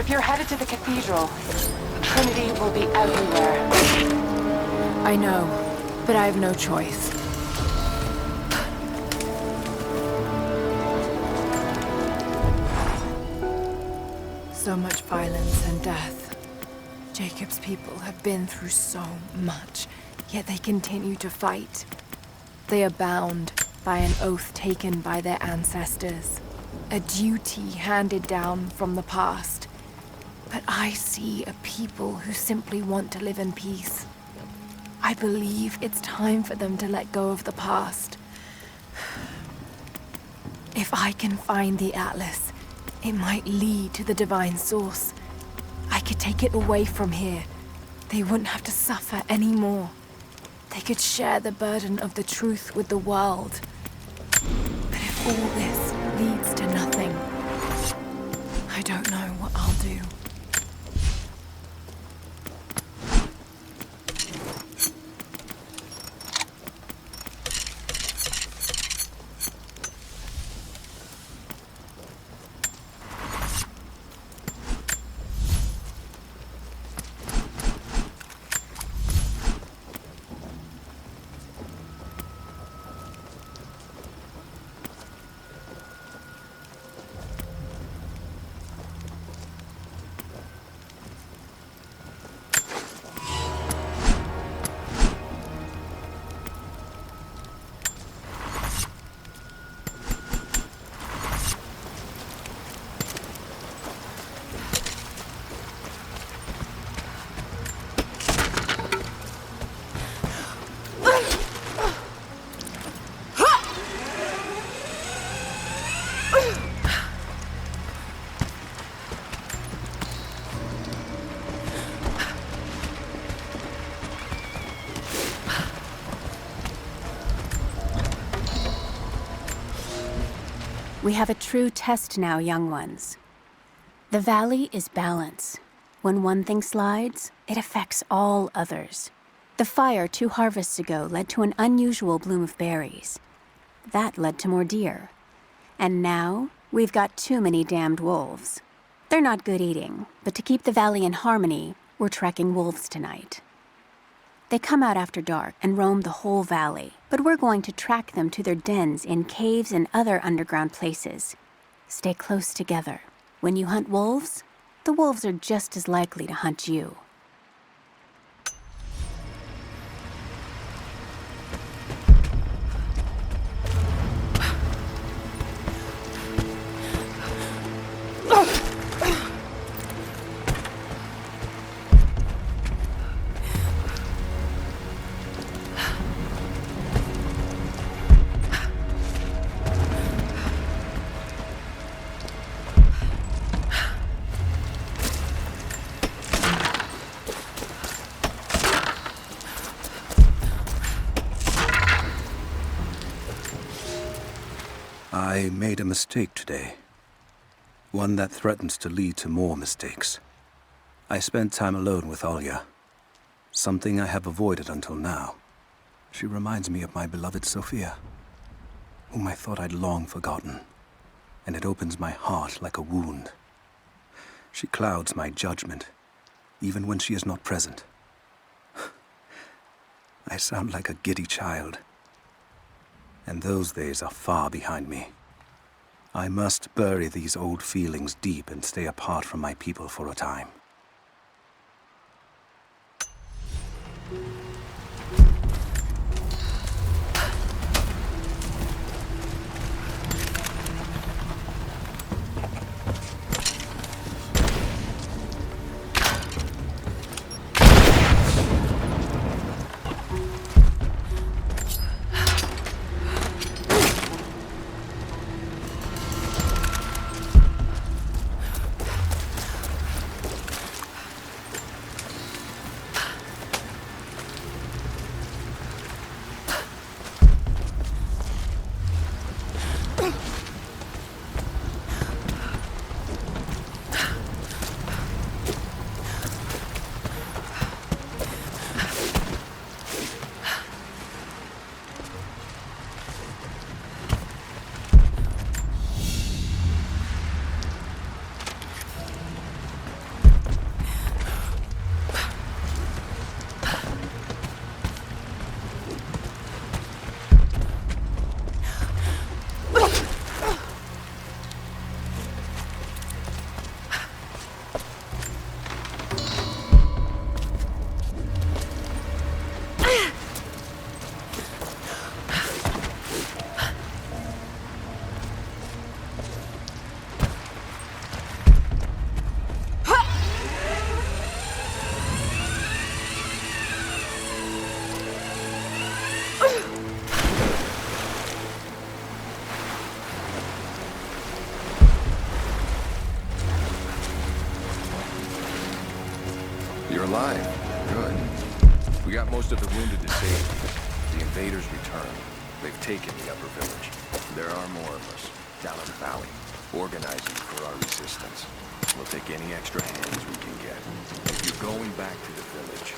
If you're headed to the cathedral, Trinity will be everywhere. I know, but I have no choice. So much violence and death. Jacob's people have been through so much, yet they continue to fight. They are bound by an oath taken by their ancestors, a duty handed down from the past. But I see a people who simply want to live in peace. I believe it's time for them to let go of the past. If I can find the Atlas, it might lead to the divine source. I could take it away from here. They wouldn't have to suffer anymore. They could share the burden of the truth with the world. But if all this leads to nothing, I don't know what I'll do. We have a true test now, young ones. The valley is balance. When one thing slides, it affects all others. The fire 2 harvests ago led to an unusual bloom of berries. That led to more deer. And now, we've got too many damned wolves. They're not good eating, but to keep the valley in harmony, we're tracking wolves tonight. They come out after dark and roam the whole valley, but we're going to track them to their dens in caves and other underground places. Stay close together. When you hunt wolves, the wolves are just as likely to hunt you. I made a mistake today. One that threatens to lead to more mistakes. I spent time alone with Alya. Something I have avoided until now. She reminds me of my beloved Sophia, whom I thought I'd long forgotten, and it opens my heart like a wound. She clouds my judgment, even when she is not present. I sound like a giddy child, and those days are far behind me. I must bury these old feelings deep and stay apart from my people for a time. We got most of the wounded to safety. The invaders return. They've taken the upper village. There are more of us, down in the valley, organizing for our resistance. We'll take any extra hands we can get. If you're going back to the village,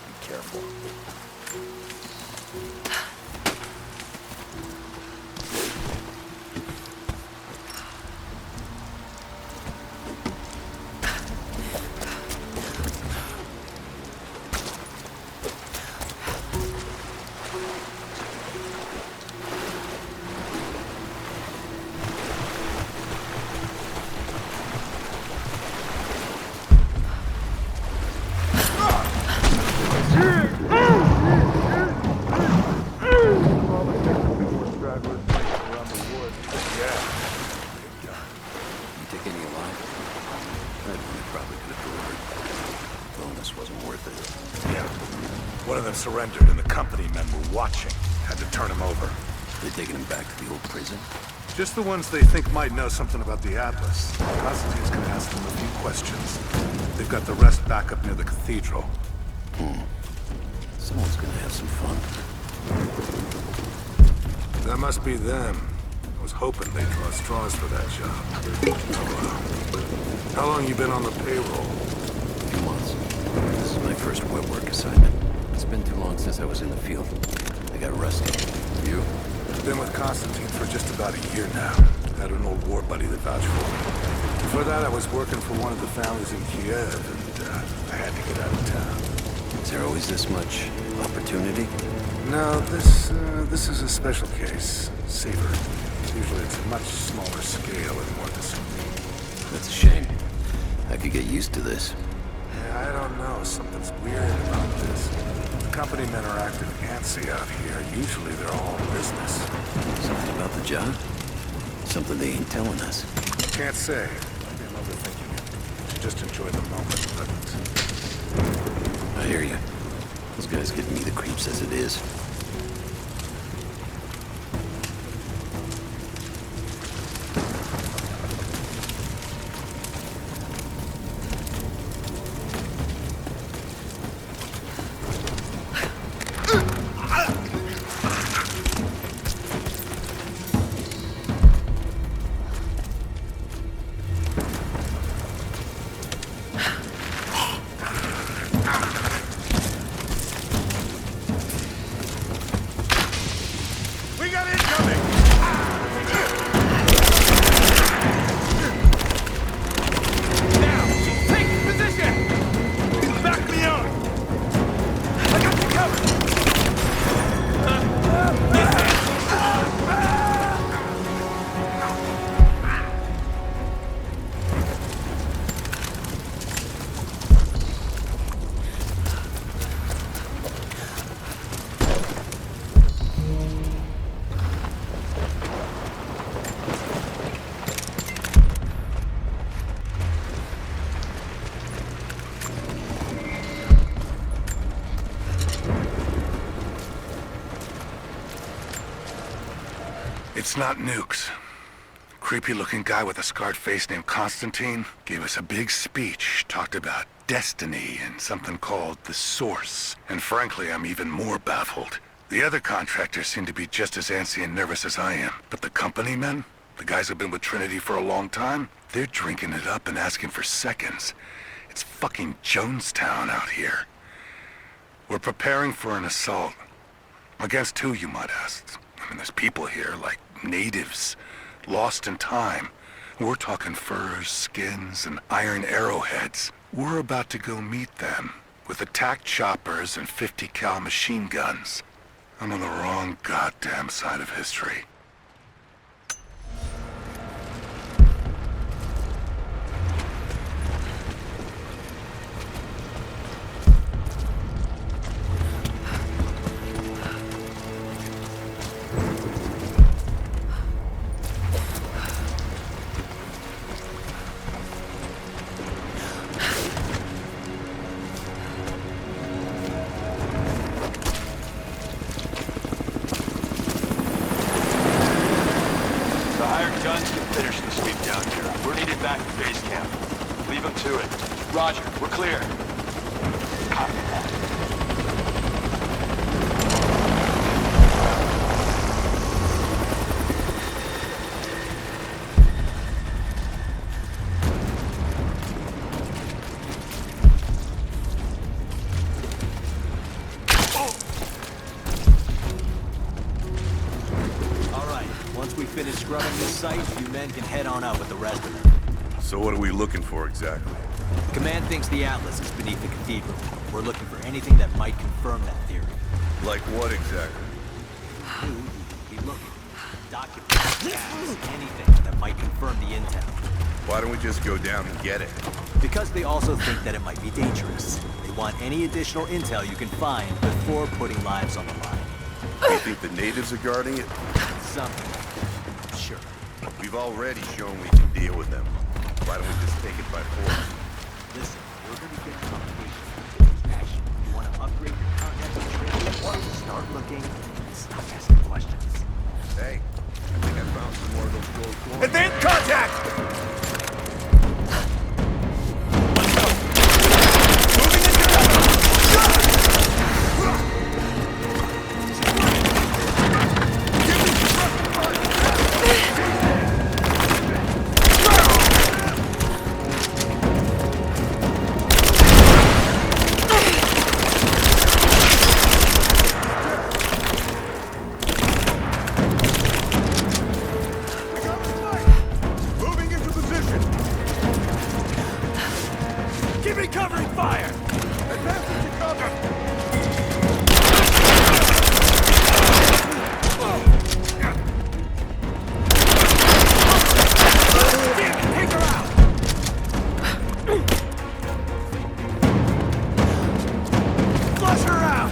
be careful. Surrendered and the company men were watching. Had to turn him over. They're taking him back to the old prison? Just the ones they think might know something about the Atlas. Constantine's gonna ask them a few questions. They've got the rest back up near the cathedral. Someone's gonna have some fun. That must be them. I was hoping they'd draw straws for that job. Oh, well. How long you been on the payroll? A few months. This is my first wet work assignment. It's been too long since I was in the field. I got rusty. You? Been with Constantine for just about a year now. Had an old war buddy that vouched for me. Before that, I was working for one of the families in Kiev, and I had to get out of town. Is there always this much opportunity? No, this is a special case. Safer. Usually it's a much smaller scale and more discreet. That's a shame. I could get used to this. Yeah, I don't know. Something's weird about this. The company men are acting antsy out here. Usually they're all business. Something about the job? Something they ain't telling us. Can't say. Maybe I'm overthinking it. Should just enjoy the moment, but... I hear you. Those guys giving me the creeps as it is. It's not nukes. Creepy-looking guy with a scarred face named Constantine gave us a big speech, talked about destiny and something called the Source. And frankly, I'm even more baffled. The other contractors seem to be just as antsy and nervous as I am. But the company men, the guys who've been with Trinity for a long time, they're drinking it up and asking for seconds. It's fucking Jonestown out here. We're preparing for an assault. Against who, you might ask? I mean, there's people here, like natives, lost in time. We're talking furs, skins, and iron arrowheads. We're about to go meet them with attack choppers and 50 cal machine guns. I'm on the wrong goddamn side of history. Roger, we're clear. Copy that. finish scrubbing this site, you men can head on out with the rest of them. So what are we looking for exactly? Command thinks the Atlas is beneath the cathedral. We're looking for anything that might confirm that theory. Like what exactly? Be looking. Documents, gas, anything that might confirm the intel. Why don't we just go down and get it? Because they also think that it might be dangerous. They want any additional intel you can find before putting lives on the line. Do you think the natives are guarding it? Something like that. Sure. We've already shown we can deal with them. Why don't we just take it by force? Listen, we're gonna get complications. Action. You wanna upgrade your contacts and training, or start looking and stop asking questions. Hey, I think I found some more of those gold coins. Advance contact! Moving into position! Give me covering fire! Advancing to cover! Take her out! Flush her out!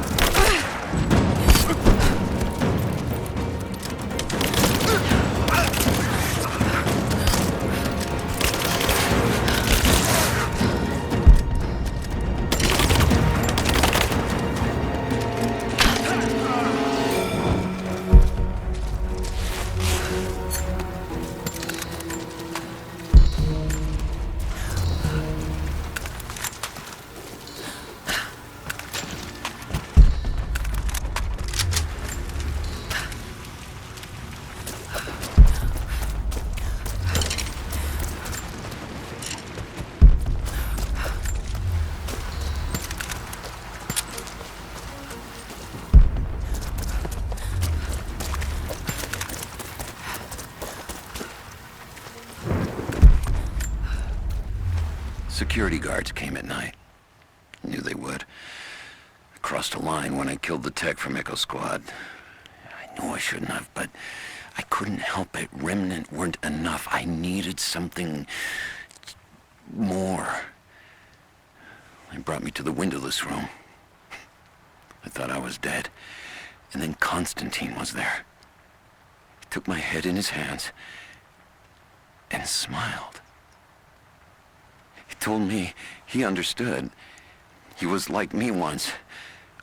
Security guards came at night. Knew they would. I crossed a line when I killed the tech from Echo Squad. I knew I shouldn't have, but I couldn't help it. Remnant weren't enough. I needed something more. They brought me to the windowless room. I thought I was dead. And then Constantine was there. He took my head in his hands and smiled. He told me he understood. He was like me once.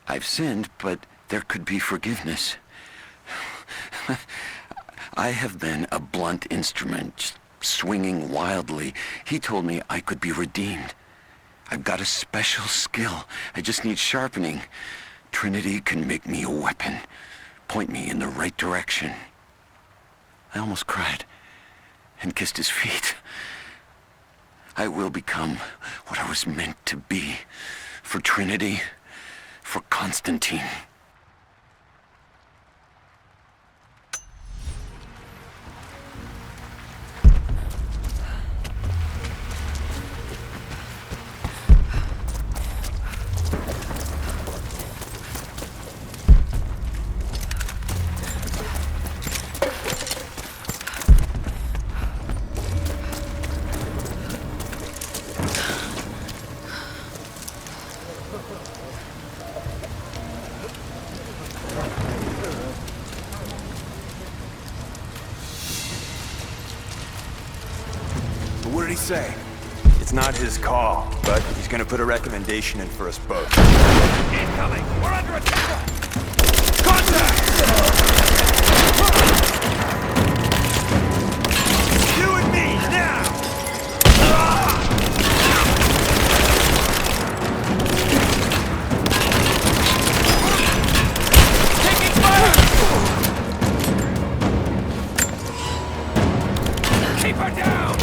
I've sinned, but there could be forgiveness. I have been a blunt instrument, just swinging wildly. He told me I could be redeemed. I've got a special skill. I just need sharpening. Trinity can make me a weapon, point me in the right direction. I almost cried and kissed his feet. I will become what I was meant to be. For Trinity, for Constantine. But what did he say? It's not his call, but he's gonna put a recommendation in for us both. Incoming! We're under attack! Contact! You and me, now! Taking fire! Keep her down!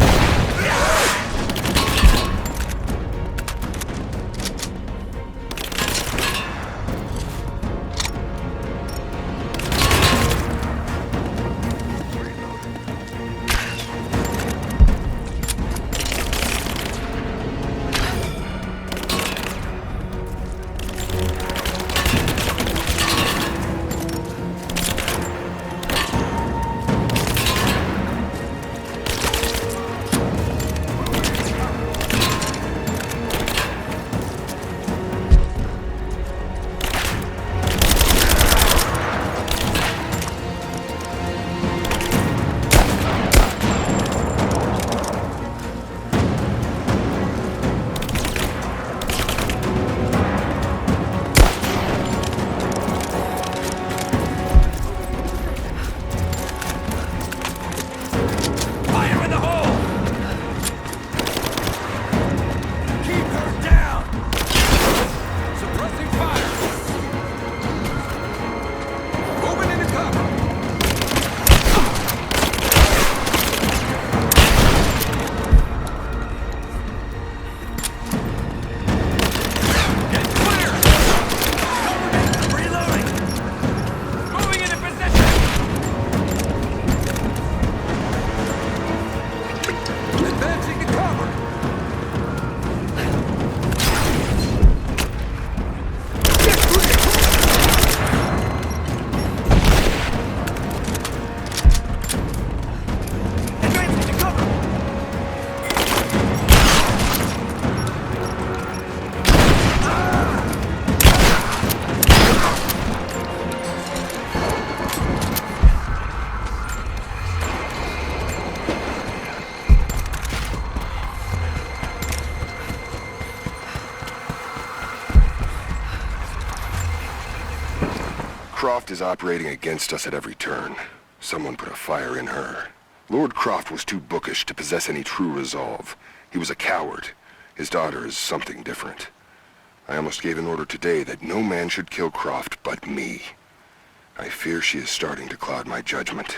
Croft is operating against us at every turn. Someone put a fire in her. Lord Croft was too bookish to possess any true resolve. He was a coward. His daughter is something different. I almost gave an order today that no man should kill Croft but me. I fear she is starting to cloud my judgment.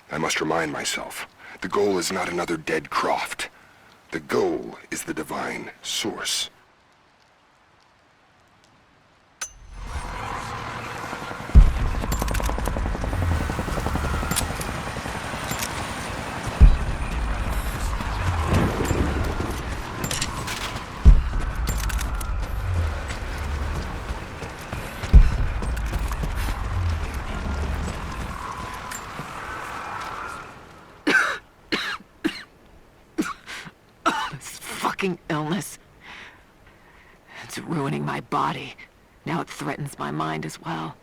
I must remind myself, the goal is not another dead Croft. The goal is the divine source. Illness. It's ruining my body. Now it threatens my mind as well.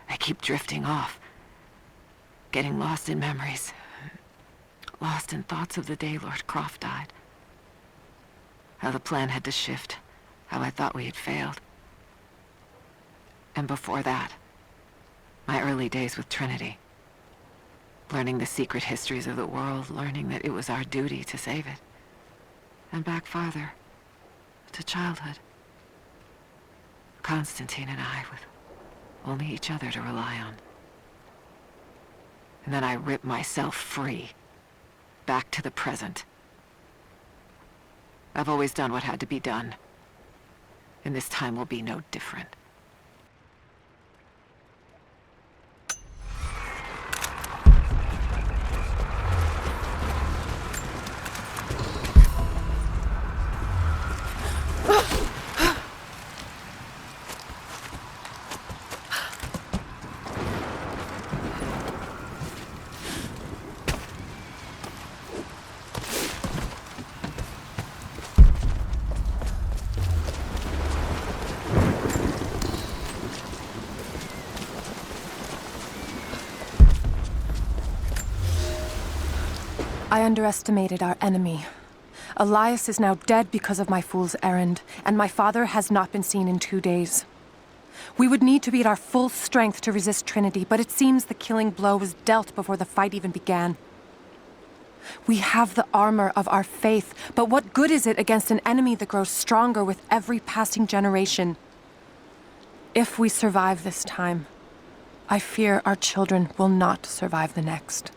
I keep drifting off. Getting lost in memories. Lost in thoughts of the day Lord Croft died. How the plan had to shift. How I thought we had failed. And before that, my early days with Trinity. Learning the secret histories of the world, learning that it was our duty to save it. And back farther, to childhood. Constantine and I, with only each other to rely on. And then I ripped myself free, back to the present. I've always done what had to be done, and this time will be no different. I underestimated our enemy. Elias is now dead because of my fool's errand, and my father has not been seen in 2 days. We would need to be at our full strength to resist Trinity, but it seems the killing blow was dealt before the fight even began. We have the armor of our faith, but what good is it against an enemy that grows stronger with every passing generation? If we survive this time, I fear our children will not survive the next.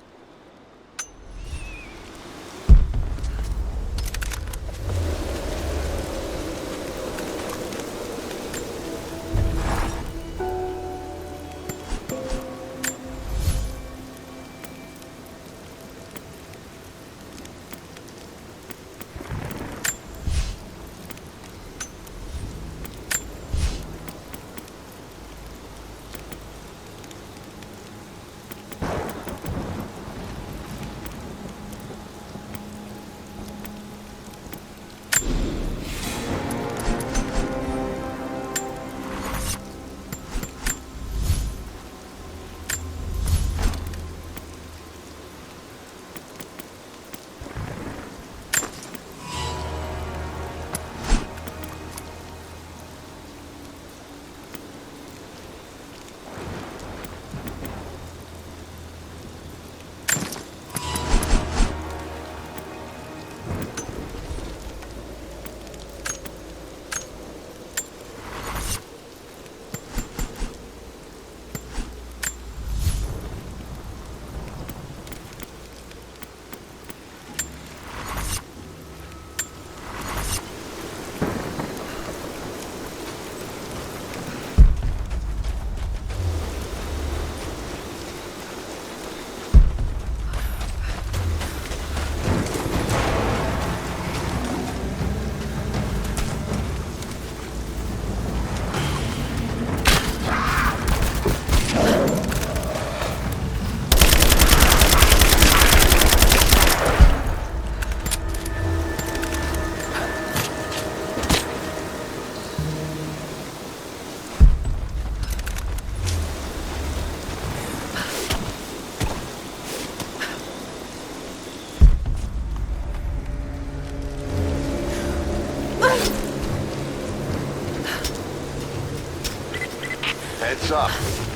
Heads up.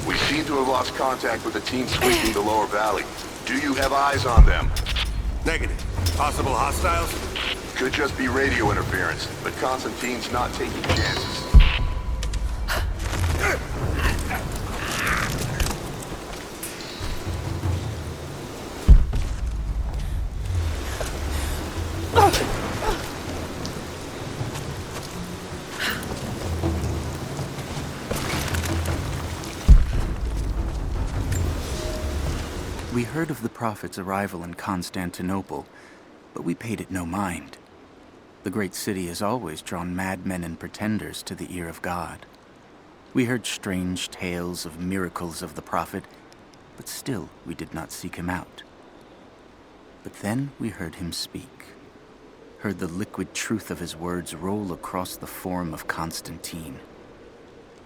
We seem to have lost contact with the team sweeping the lower valley. Do you have eyes on them? Negative. Possible hostiles? Could just be radio interference, but Constantine's not taking chances. We heard of the Prophet's arrival in Constantinople, but we paid it no mind. The great city has always drawn madmen and pretenders to the ear of God. We heard strange tales of miracles of the Prophet, but still we did not seek him out. But then we heard him speak, heard the liquid truth of his words roll across the form of Constantine.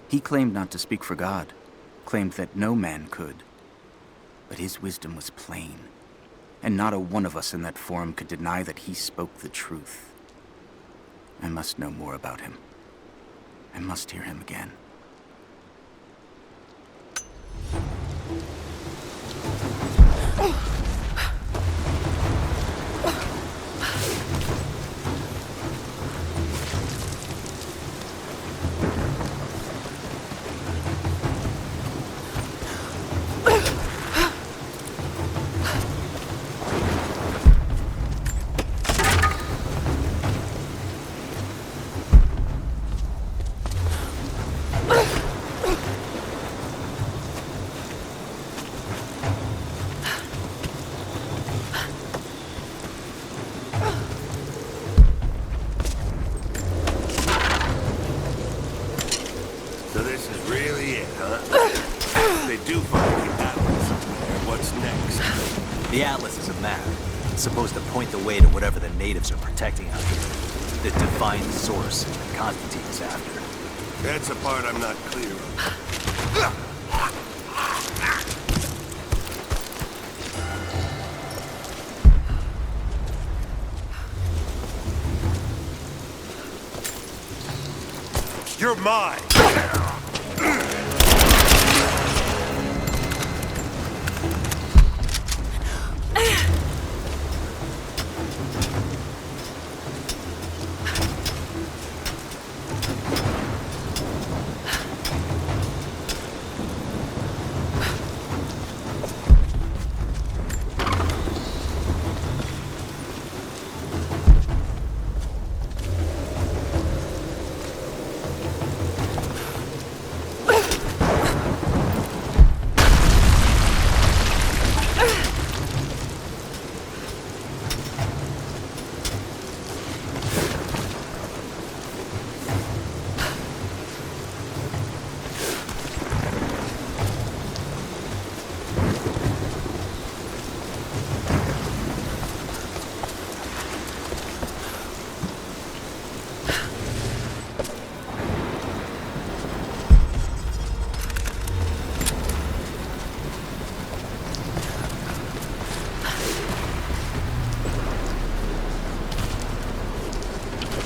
He claimed not to speak for God, claimed that no man could. But his wisdom was plain, and not a one of us in that forum could deny that he spoke the truth. I must know more about him. I must hear him again. So this is really it, huh? They do find the Atlas. And what's next? The Atlas is a map. It's supposed to point the way to whatever the natives are protecting out here. The divine source that Constantine is after. That's the part I'm not clear of. You're mine!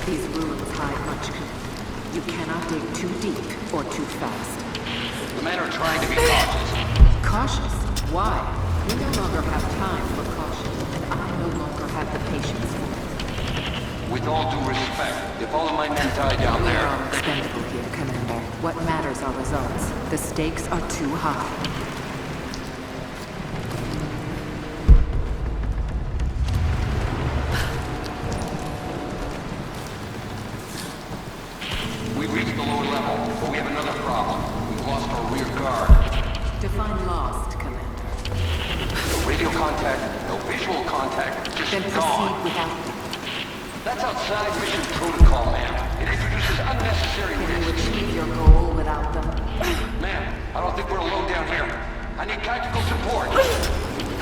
These ruins hide much. You cannot dig too deep or too fast. The men are trying to be cautious. Cautious? Why? We no longer have time for caution, and I no longer have the patience for it. With all due respect, if all of my men die down We there... are expendable here, Commander. What matters are results. The stakes are too high. We reached the lower level, but we have another problem. We've lost our rear guard. Define lost, Commander. No radio contact, no visual contact, just Then proceed gone. without them. That's outside mission protocol, ma'am. It introduces unnecessary Can you risks. achieve your goal without them? Ma'am, I don't think we're alone down here. I need tactical support.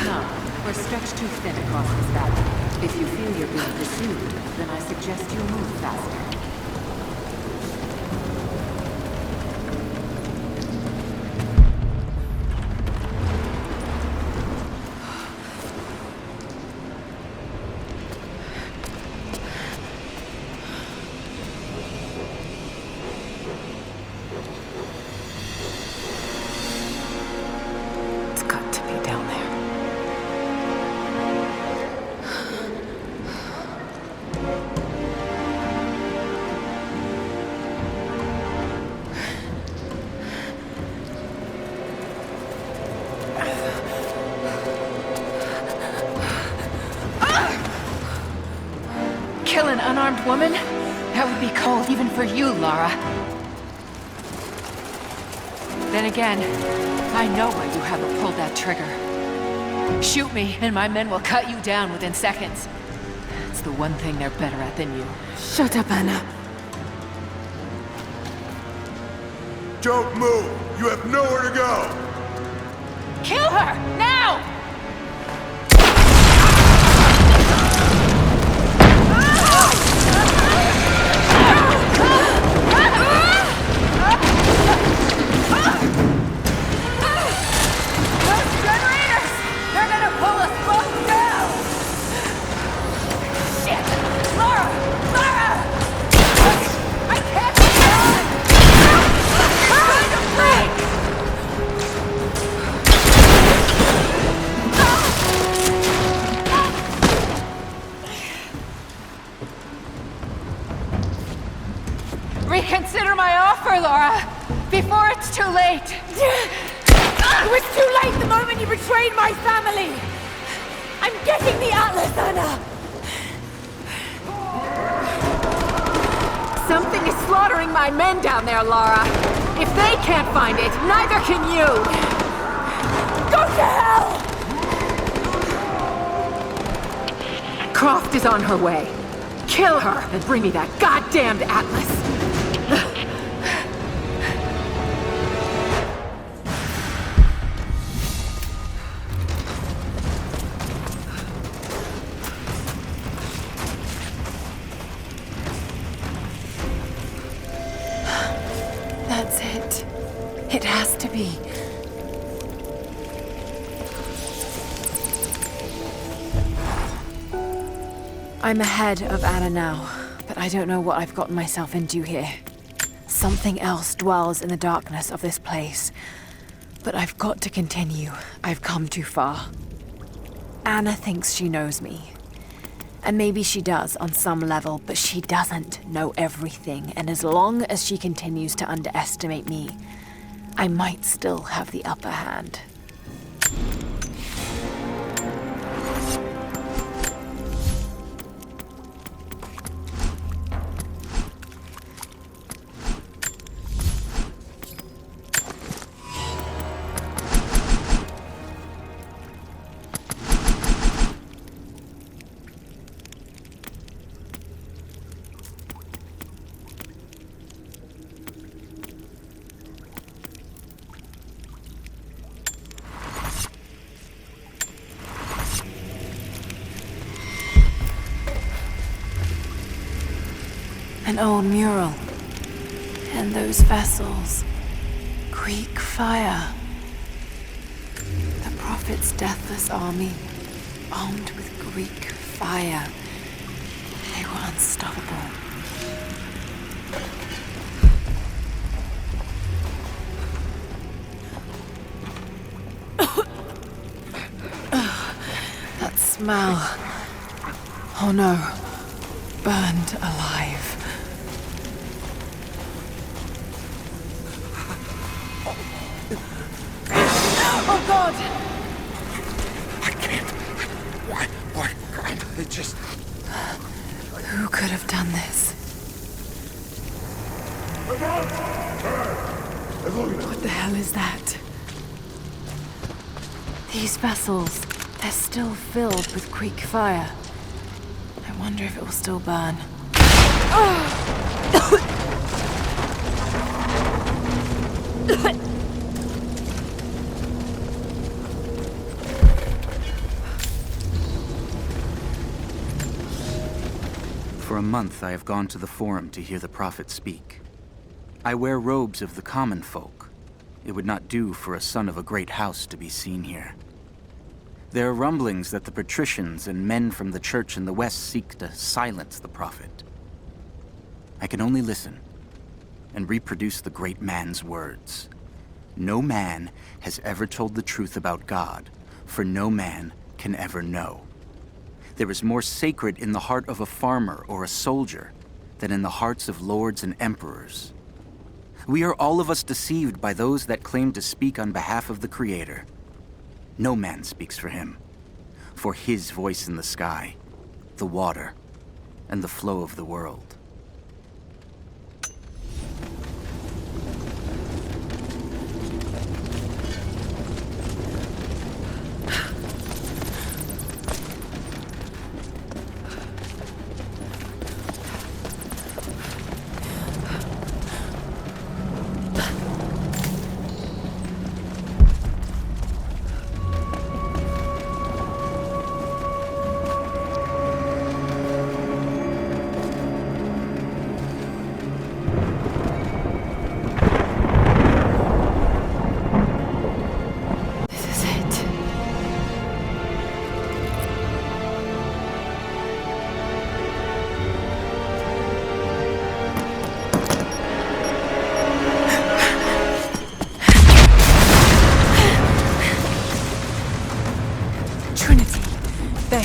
No, we're stretched too thin across this valley. If you feel you're being pursued, then I suggest you move faster. for you, Lara. Then again, I know why you haven't pulled that trigger. Shoot me, and my men will cut you down within seconds. It's the one thing they're better at than you. Shut up, Anna. Don't move! You have nowhere to go! Kill her! Now! Those generators! They're gonna pull us both down! Shit! Lara! Lara! I can't run! It's trying to break! Reconsider my offer, Laura, before it's too late. It was too late the moment you betrayed my family! I'm getting the Atlas, Anna! Something is slaughtering my men down there, Laura. If they can't find it, neither can you. Go to hell! Croft is on her way. Kill her and bring me that goddamned Atlas. That's it. It has to be. I'm ahead of Anna now, but I don't know what I've gotten myself into here. Something else dwells in the darkness of this place. But I've got to continue. I've come too far. Anna thinks she knows me. And maybe she does on some level, but she doesn't know everything. And as long as she continues to underestimate me, I might still have the upper hand. An old mural. And those vessels. Greek fire. The Prophet's deathless army, armed with Greek fire. They were unstoppable. That smell. Oh no. Burned alive. Oh God! I can't. Why? It just... Who could have done this? What the hell is that? These vessels, they're still filled with Greek fire. I wonder if it will still burn. For a month I have gone to the Forum to hear the Prophet speak. I wear robes of the common folk. It would not do for a son of a great house to be seen here. There are rumblings that the patricians and men from the church in the west seek to silence the Prophet. I can only listen and reproduce the great man's words. No man has ever told the truth about God, for no man can ever know. There is more sacred in the heart of a farmer or a soldier than in the hearts of lords and emperors. We are all of us deceived by those that claim to speak on behalf of the Creator. No man speaks for him, for his voice in the sky, the water, and the flow of the world.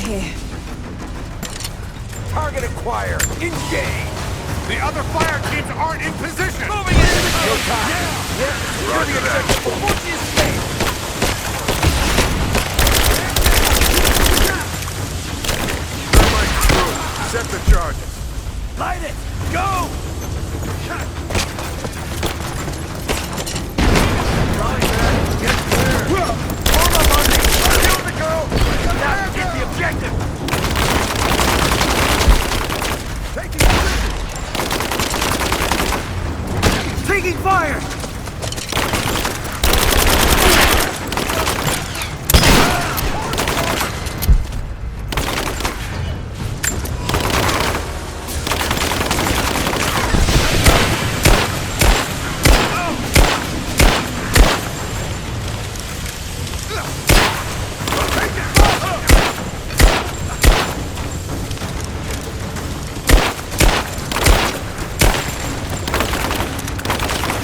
here. Target acquired. Engage. The other fire teams aren't in position! Moving it into the time. Roger that. What's his face? Thermite through. Set the charges. Light it. Go. Get clear! Hold up on me. Shield the girl. Now get the objective. Taking position! Taking fire.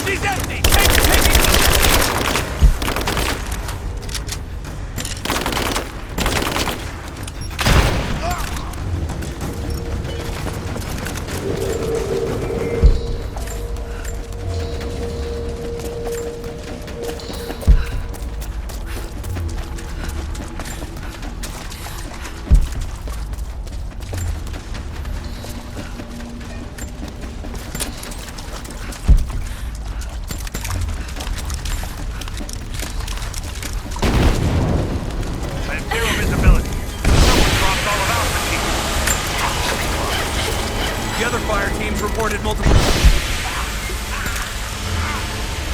She's empty. Take it. Zero visibility. Someone dropped all of Alpha Team. The other fire teams reported multiple...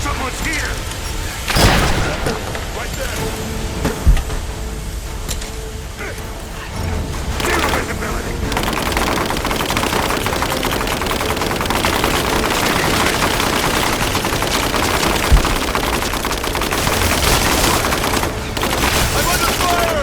Someone's here! Right there! Zero visibility! I'm under fire!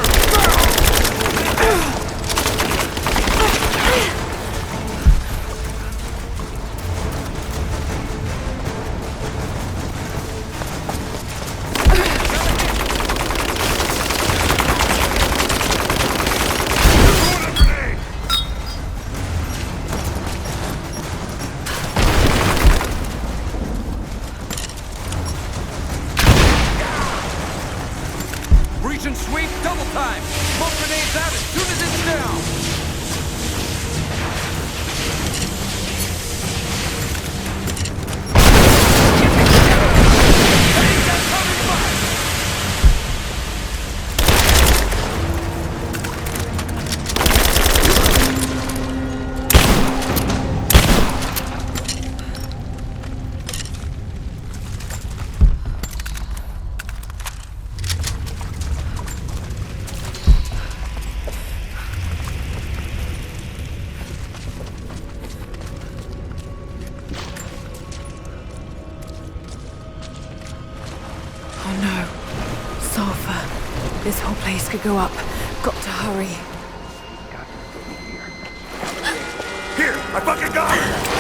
Reach and sweep, double time! Smoke grenades out as soon as it's down! Heading down covering fire! Oh no. Sulfur. This whole place could go up. Got to hurry. Here! I fucking got it!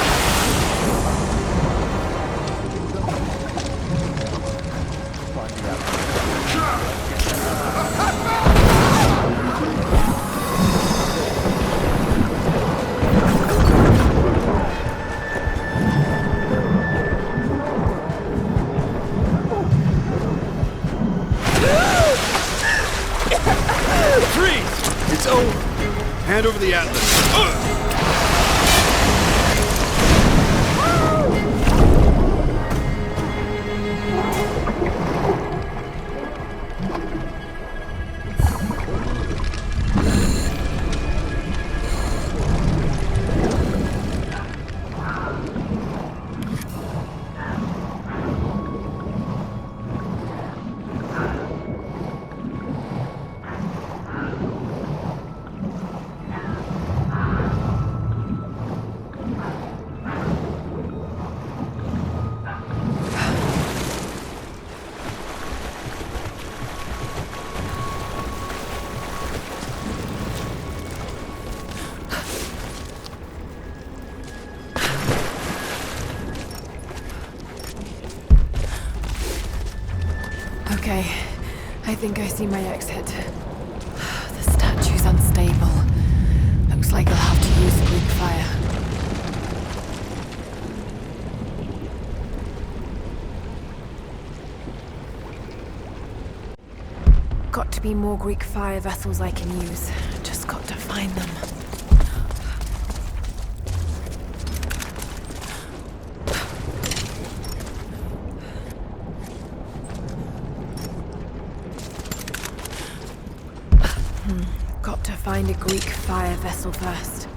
Freeze! It's over. Hand over the Atlas. Okay. I think I see my exit. The statue's unstable. got to be more Greek fire vessels I can use. Just got to find them. Got to find a Greek fire vessel first.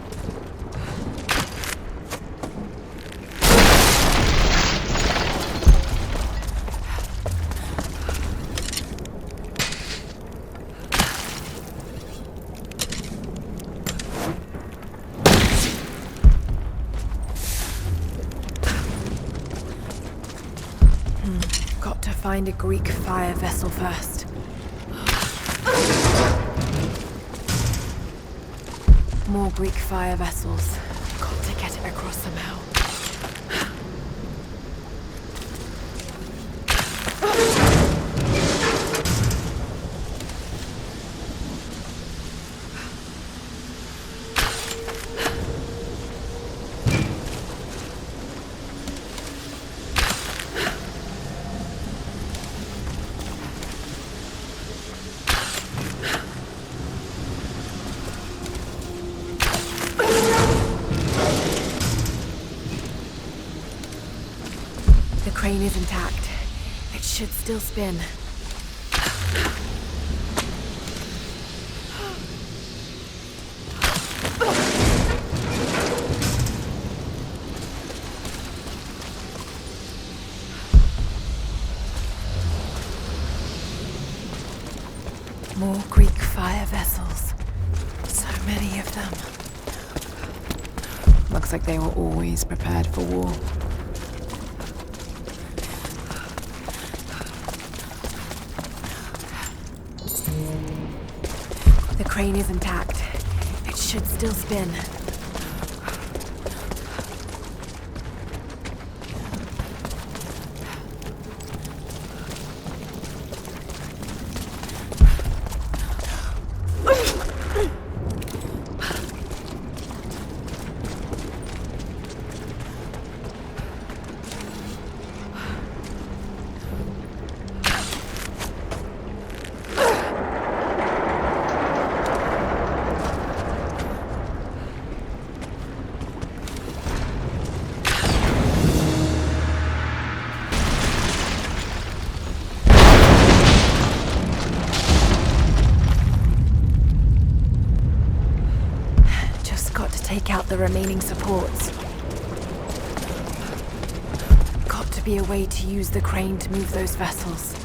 Got to find a Greek fire vessel first. More Greek fire vessels. Got to get it across somehow. The crane is intact. It should still spin. More Greek fire vessels. So many of them. Looks like they were always prepared for war. The crane is intact. It should still spin. Take out the remaining supports. Got to be a way to use the crane to move those vessels.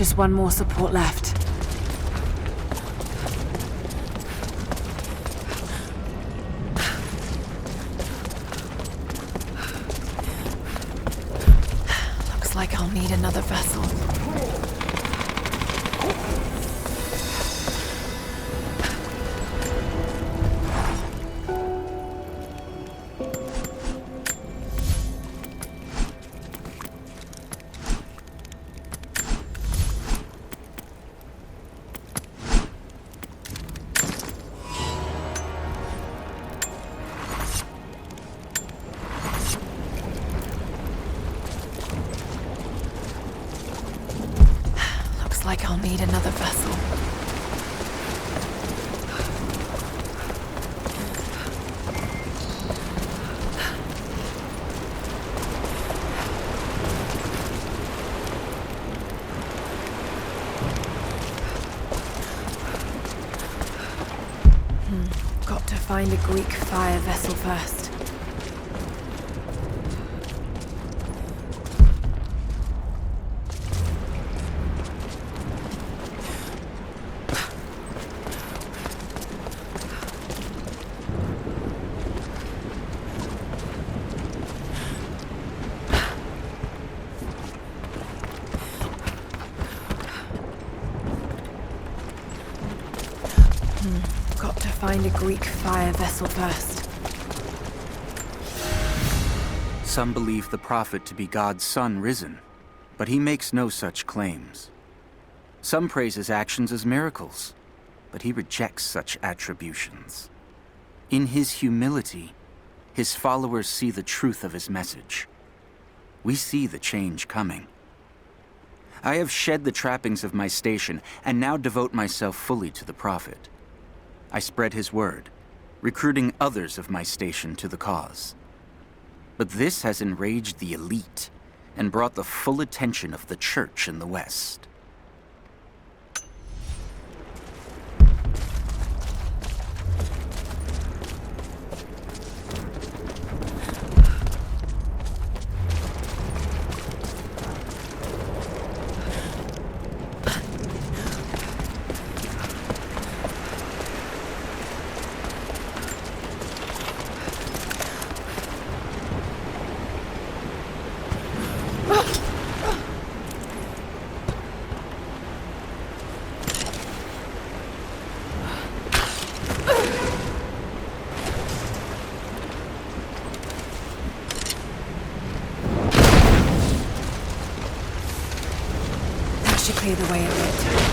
Just one more support left. Looks like I'll need another vessel. Like I'll need another vessel. Got to find a Greek fire vessel first. Got to find a Greek fire vessel first. Some believe the prophet to be God's son risen, but he makes no such claims. Some praise his actions as miracles, but he rejects such attributions. In his humility, his followers see the truth of his message. We see the change coming. I have shed the trappings of my station and now devote myself fully to the prophet. I spread his word, recruiting others of my station to the cause. But this has enraged the elite and brought the full attention of the church in the West. Should clear the way a bit.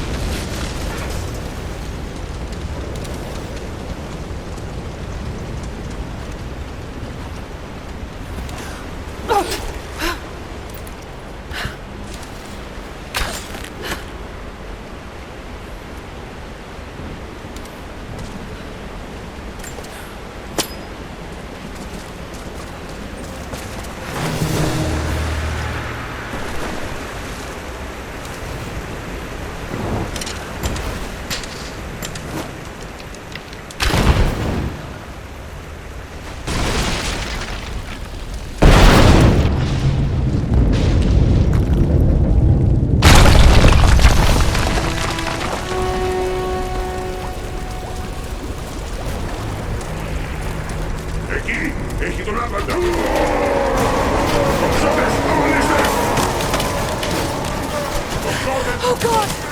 Oh God!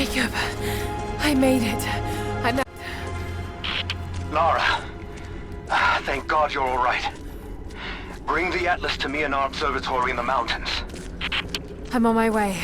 Jacob, I made it. I'm... Lara, thank God you're all right. Bring the Atlas to me in our observatory in the mountains. I'm on my way.